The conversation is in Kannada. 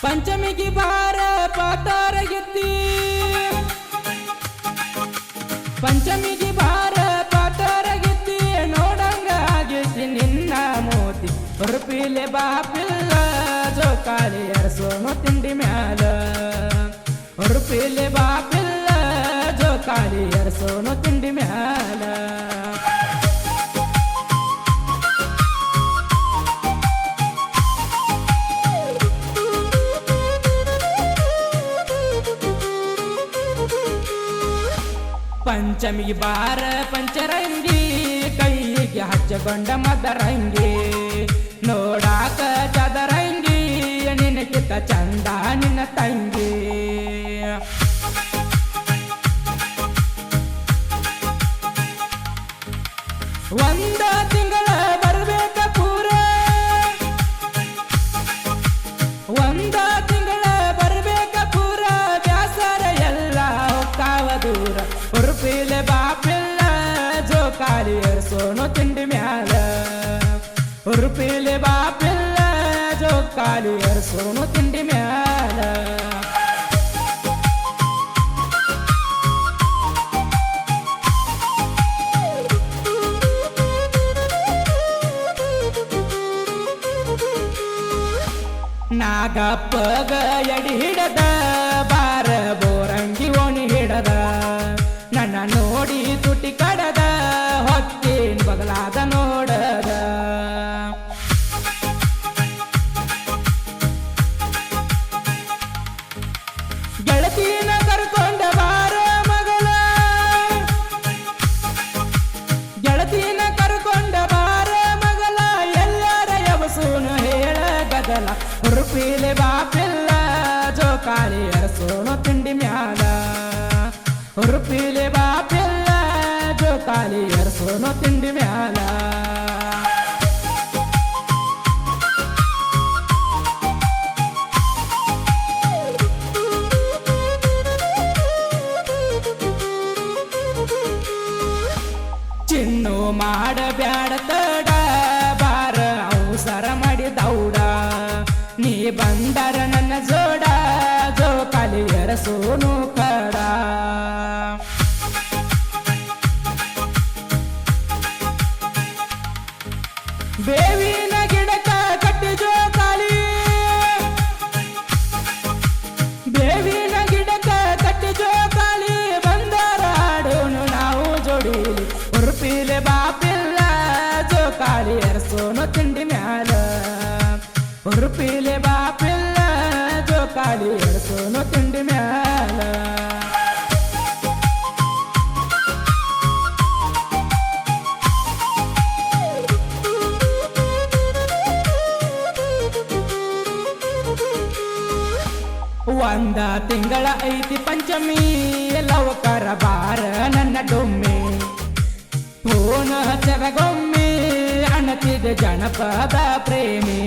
ಪಂಚಮಿಗೆ ಬಾರ ಪಾತಾರ ಗೆತ್ತಿ ಪಂಚಮಿಗೆ ಬಾರ ಪಾತಾರ ಗೆತ್ತಿ ನೋಡಂಗ ಆಗೈತಿ ನಿನ್ನ ಮೋತಿ ರೂಪಿಲೆ ಬಾಪಿಲ್ಲ ಜೋಕಾಲಿ ಅರಸೋನು ತಿಂಡಿ ಮ್ಯಾಲ ರೂಪಿಲೆ ಬಾಪಿಲ್ಲ ಜೋಕಾಲಿ ಅರಸೋನು ತಿಂಡಿ ಮ್ಯಾಲ ಪಂಚಮಿಗೆ ಬಾರ ಪಂಚರಂಗಿ ಕೈಗೆ ಹಚ್ಚಗೊಂಡ ಮದರಂಗಿ ನೋಡಾಕ ಚದರಂಗಿ ನಿನಕಿತ ಚಂದ ನಿನ್ನ ತಂಗಿ ಒಂದ ತಿಂಗಳ ಬರ್ಬೇಕ ಪೂರ ಒಂದ ತಿಂಗಳ ಬರ್ಬೇಕ ಪೂರ ಬ್ಯಾಸರ ಎಲ್ಲ ಹೊಕ್ಕಾವ ದೂರ ರೂಪಿಲೆ ಬಾಪಿಲ್ಲ ಜೋಕಾಲಿ ಅರಸೋನು ತಿಂಡಿ ಮ್ಯಾಲ ರೂಪಿಲೆ ಬಾಪಿಲ್ಲ ಜೋಕಾಲಿ ಅರಸೋನು ತಿಂಡಿ ಮ್ಯಾಲ ನಾಗಪ್ಪಗ ಎಡಿ ಹಿಡದ ಬಾರ ಬೋರಂಗಿ ಓಣಿ ಹಿಡದ ನನ್ನ ನೋಡಿ ತುಟಿ ಕಡದ ಹೊತ್ತಿನ ಬಗಲಾದ ನೋಡದ ಗೆಳತಿನ ಕರ್ಕೊಂಡ ಬಾರ ಮಗಳ ಗೆಳತಿನ ಕರ್ಕೊಂಡ ಬಾರ ಮಗಳ ಎಲ್ಲರ ಯಬಸೂನು ಹೇಳ ಗದಲ ರೂಪಿಲೆ ಬಾಪಿಲ್ಲ ಜೋಕಾಲಿ ಅರಸೋನು ತಿಂಡಿ ಮ್ಯಾಲ ರೂಪಿಲೆ ಬಾಪಿಲ್ಲ ಜೋಕಾಲಿ ಅರಸೋನು ತಿಂಡಿ ಮ್ಯಾಲ ಚಿನ್ನು ಮಾಡಬ್ಯಾಡ ತಡ ಬಾರ ಅವಸರ ಮಾಡಿ ದೌಡ ನೀ ಬಂದರ ನನ್ನ ಜೋಡ ಜೋಕಾಲಿ ಅರಸೋನು ಕಡ ಬೇವಿನ ಗಿಡಕ ಕಟ್ಟಿ ಜೋಕಾಲಿ ಬೇವಿನ ಗಿಡಕ ಕಟ್ಟಿ ಜೋಕಾಲಿ ಬಂದರ ಆಡೋನು ನಾವು ಜೋಡಿಲಿ ರೂಪಿಲೆ ಬಾಪಿಲ್ಲ ಜೋಕಾಲಿ ಅರಸೋನು ತಿಂಡಿ ಮ್ಯಾಲ ರೂಪಿಲೆ ಬಾಪಿಲ್ಲ ಜೋಕಾಲಿ ಅರಸೋನು ತಿಂಡಿ ಮ್ಯಾಲ ಒಂದ ತಿಂಗಳ ಐತಿ ಪಂಚಮಿ ಲವಕರ ಬಾರ ನನ್ನ ಡೊಮ್ಮೆ ಪೂನ ಹಚ್ಚರಗೊಮ್ಮೆ ಅಣತಿದ ಜನಪದ ಪ್ರೇಮಿ